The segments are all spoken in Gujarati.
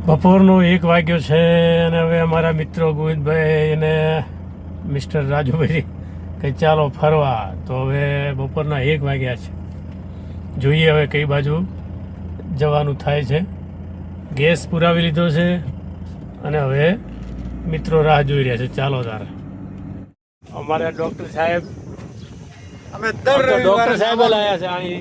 બપોરનો 1 વાગ્યો છે અને હવે અમારા મિત્રો ગોવિંદભાઈ અને મિસ્ટર રાજુભાઈ કે ચાલો ફરવા. તો હવે બપોરના 1 વાગ્યા છે. જોઈએ હવે કઈ બાજુ જવાનું થાય છે. ગેસ પુરાવી લીધો છે અને હવે મિત્રો રાહ જોઈ રહ્યા છે. ચાલો તારે અમારા ડૉક્ટર સાહેબ અમે દર डॉक्टर साहब लाया से आई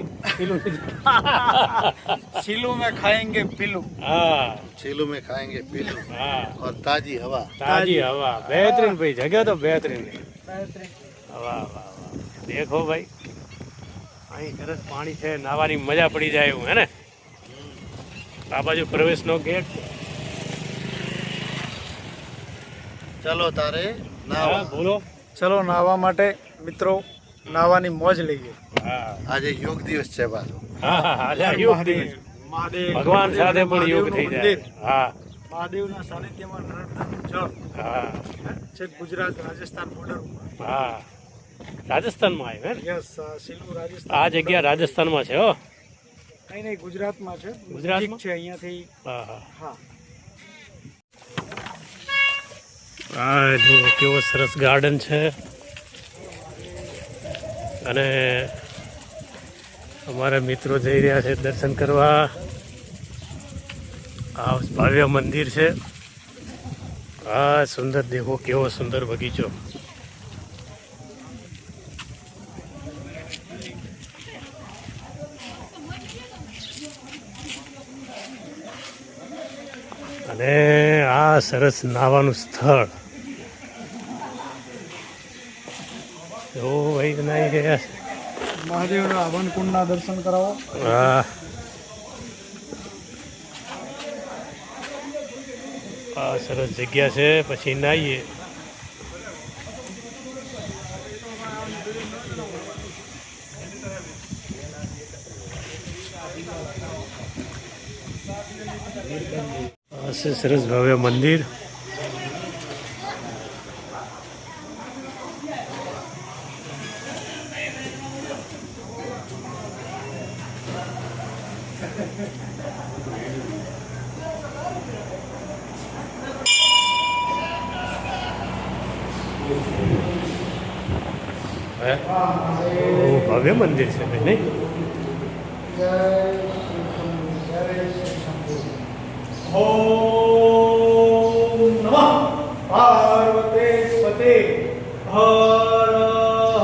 सीलू में खाएंगे पीलू, हाँ छीलू में खाएंगे पीलू हाँ और ताजी हवा. ताजी हवा बेहतरीन भाई, जगह तो बेहतरीन है. वाह वाह वाह, देखो भाई અહીં સરસ પાણી છે, નાવાની મજા પડી જાય એવું હે ને. આ બાજુ પ્રવેશનો ગેટ. ચલો તારે હા નાવા. બોલો. ચલો નાવા માટે મિત્રો નાવાની મોજ લઈએ. હા આજે યોગ દિવસ છે પાછો. હા હા આજે યોગ દિવસ. મહાદેવ ભગવાન સાથે પણ યોગ થઈ જાય. હા મહાદેવના સાનિધ્યમાં નર્મદાનું જળ હા છે. ગુજરાત રાજસ્થાન બોર્ડર ઉપર. હા રાજસ્થાનમાં આવ્યું હે ને? યસ, સિલુ રાજસ્થાન. આ જગ્યા રાજસ્થાનમાં છે હો. નહીં નહીં, ગુજરાતમાં છે. ગુજરાતમાં? નજીક છે અહીંયાથી. હા હા હા, આ જો કેવો સરસ ગાર્ડન છે. અને અમારા મિત્રો જઈ રહ્યા છે દર્શન કરવા. આ ભવ્ય મંદિર છે. આ સુંદર, દેખો કેવો સુંદર બગીચો. અને આ સરસ નાવાનું સ્થળ. જો ભાઈ નાઈ ગયા છે. મહાદેવના હવન કુંડના દર્શન કરાવો. હા આ સરસ જગ્યા છે. પછી નાહીએ. આ છે સરસ ભવ્ય મંદિર. હે? બહુ ભવ્ય મંદિર છે ભાઈ, નહીં? ઓમ નમઃ પાર્વતી પતે હર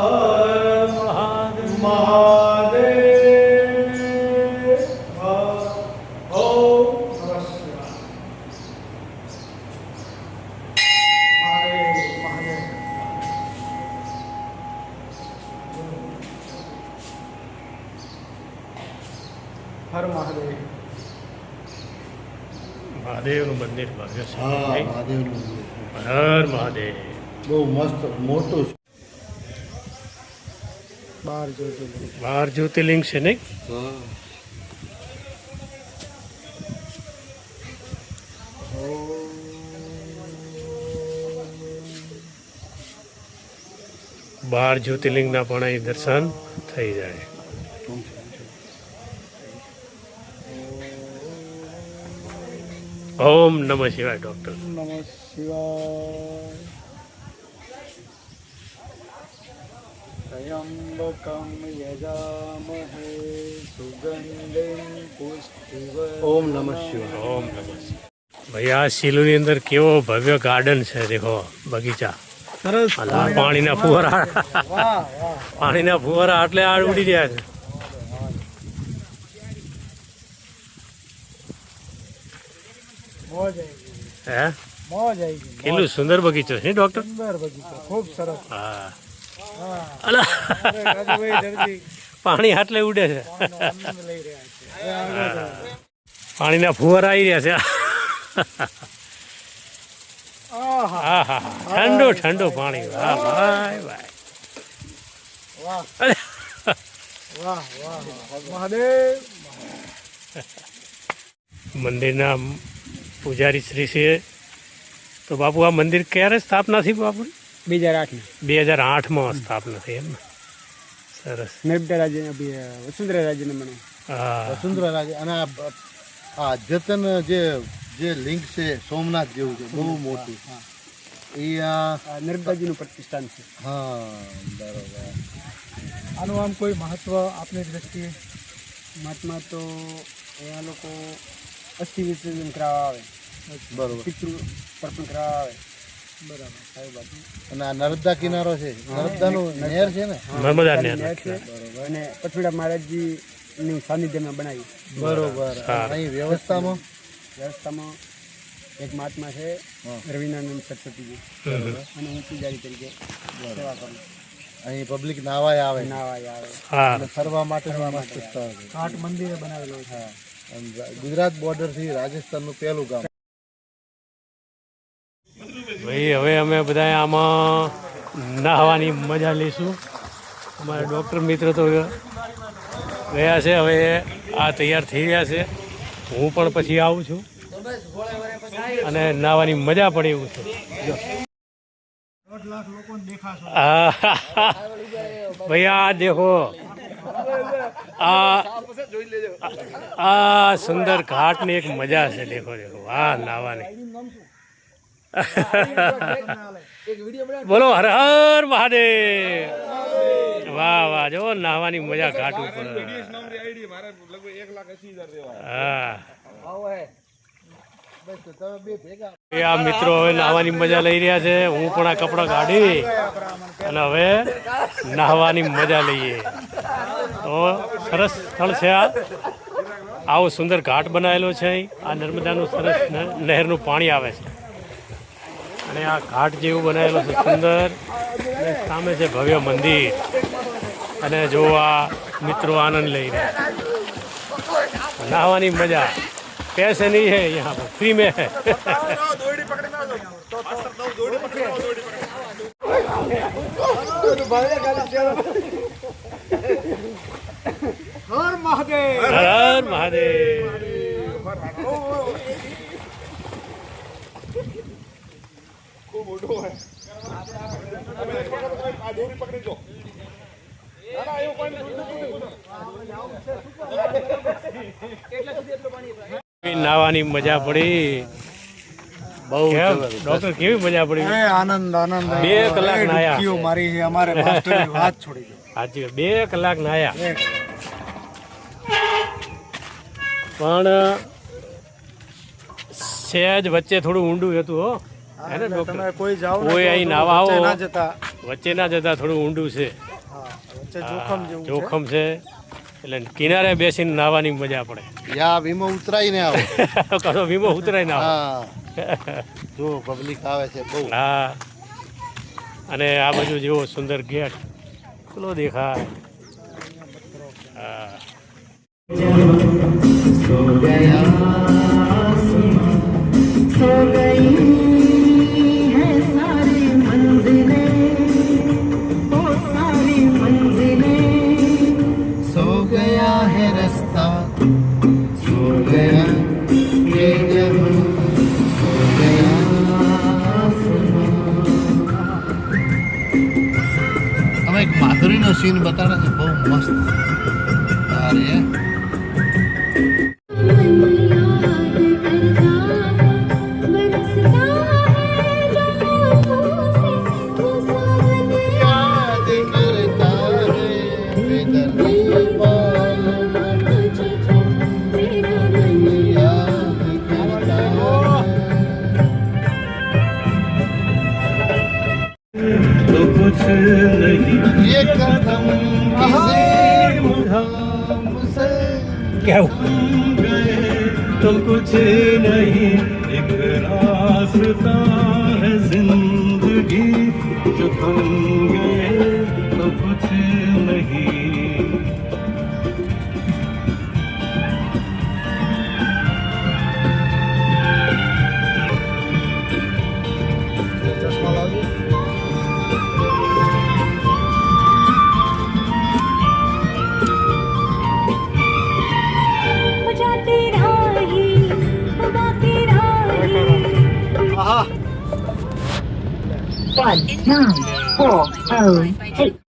હર મહાદેવ. ઓમ નમઃ શિવાય. મહાદેવ મહાદેવ. હર મહાદેવ. મહાદેવનું મંદિર ભવ્ય છે. હા, નહીં? મહાદેવનું મંદિર. હર મહાદેવ. બહુ મસ્ત મોટું છે. 12 જ્યોતિર્લિંગ. 12 જ્યોતિર્લિંગ છે, નહીં? હા. બાર જ્યોતિર્લિંગના પણ અહીં દર્શન થઈ જાય. ઓમ નમઃ શિવાય. ડૉક્ટર નમઃ શિવાય. ત્ર્યંબકમ યજામહે સુગંધિં પુષ્ટિવર્ધનમ. ઓમ નમઃ શિવાય. ઓમ નમઃ શિવાય. ભાઈ આ શિલુની અંદર કેવો ભવ્ય ગાર્ડન છે. દેખો બગીચા. સરસ. આ પાણીના ફુવારા. વાહ વાહ. પાણીના ફુવારા આટલે આડ ઉડી રહ્યા છે. મોજ આવી ગઈ. હે? મોજ આવી ગઈ. કેટલું સુંદર બગીચો છે ડૉક્ટર. સુંદર બગીચો, ખૂબ સરસ. હા હા. અલા અરે રાજુભાઈ દરજી પાણી આટલે ઉડે છે. પાણીનો આનંદ લઈ રહ્યા છે. હવે આગળ જાઓ. પાણીના ફુવારા આવી રહ્યા છે. આહા. હા હા ઠંડુ ઠંડુ પાણી. વાહ ભાઈ ભાઈ. વાહ અરે વાહ વાહ. મહાદેવ. મંદિરના પૂજારી શ્રી છે. તો બાપુ આ મંદિર ક્યારે સ્થાપના થઈ બાપુ? 2008 2008માં સ્થાપના થઈ એમ ને? સરસ. નર્મદા રાજ્ય વસુંધરા રાજ્યને મને હા વસુંધરા રાજે અને આ અદ્યતન જે જે લિંક છે સોમનાથ જેવું છે, બહુ મોટું. એ નર્મદાજીનું પ્રતિષ્ઠાન છે. હા, બરોબર. આનું આમ કોઈ મહત્વ આપની દ્રષ્ટિએ? મહાત્મા તો અહીંયા લોકો અસ્થિ વિસર્જન કરાવવા આવે, બરોબર. પિતૃ તર્પણ કરાવવા આવે. બરાબર. સાહેબ બાજુ અને આ નર્મદા કિનારો છે, નર્મદાનું નહેર છે ને. નર્મદા નહેર નહેર છે અને પથુડા મહારાજજી નું સાનિધ્યમાં બનાવી. બરોબર. અહીં વ્યવસ્થામાં વ્યવસ્થામાં એક મહાત્મા છે રવિનાનંદ સરસ્વતીજી, અને હું પૂજારી તરીકે સેવા કરું. અહીં પબ્લિક નાવાય આવે, નાવા આવે હા અને ફરવા માટે મસ્ત સ્થળ છે. ઘાટ મંદિરે બનાવેલો છે. હા, અને ગુજરાત બોર્ડર થી રાજસ્થાનનું પહેલું ગામ. ભાઈ હવે અમે બધા આમાં નાહવાની મજા લઈશું. અમારા ડૉક્ટર મિત્ર તો ગયા છે, હવે આ તૈયાર થઈ રહ્યા છે. હું પણ પછી આવું છું અને નાહવાની મજા પડે એવું છે. ભૈયા દેખો આ સુંદર ઘાટની એક મજા છે. દેખો દેખો આ નાહવાની. બોલો હર હર મહાદેવ. વાહ વાહ, જો નાહવાની મજા ઘાટ ઉપર. હા, એ આ મિત્રો હવે નાહવાની મજા લઈ રહ્યા છે. હું પણ આ કપડાં કાઢી અને હવે નાહવાની મજા લઈએ. તો સરસ સ્થળ છે આ. આવો સુંદર ઘાટ બનાવેલો છે. આ નર્મદાનું સરસ નહેરનું પાણી આવે છે અને આ ઘાટ જેવું બનાવેલો છે સુંદર. અને સામે છે ભવ્ય મંદિર. અને જો આ મિત્રો આનંદ લઈ રહ્યા. નાહવાની મજા पैसे नहीं है यहाँ पर, फ्री में है. હર મહાદેવ. हर महादेव. નાવાની મજા પડી. બહુ કેમ જબરદસ્ત. ડોક્ટર, કેવી મજા પડી? અરે આનંદ આનંદ. 2 કલાક નાહ્યા. ડૂબકીઓ મારી છે અમારે માસ્ટરની વાત છોડી દો. સાચી વાત, 2 કલાક નાહ્યા. એક પણ સહેજ વચ્ચે થોડું ઊંડું હતું હો. હે ને એટલે ડોક્ટર? તમે કોઈ જાઓ ને કોઈ તો અહીં તો નાવા વચ્ચે આવો. ના જતા. વચ્ચે ના જતા, થોડું ઊંડું છે. હા, વચ્ચે જોખમ જેવું છે. જોખમ છે એટલે કિનારે બેસીને નાહવાની મજા પડે. યા વીમો ઉતરાઈને આવો. કશો વીમો ઉતરાય ના. હા, જો પબ્લિક આવે છે બહુ. હા, અને આ બાજુ જેવો સુંદર ગેટ પેલો દેખાય. હા, सो गई है सारी मंजिलें, वो सारी मंजिलें. सो गया है रास्ता, सो गया ये जहां, सो गया અમે એક માધુરીનો સીન બતાડે છે, બહુ મસ્ત. અરે याद करता है याद करता तो कुछ नहीं ये कदम किसी मुहाम से क्या गए तो कुछ नहीं. एक रास्ता है जिंदगी जो थम गए तो कुछ नहीं. ચશ્મા લાવજો. जाती रही, बाकी रही. આહા. 1940.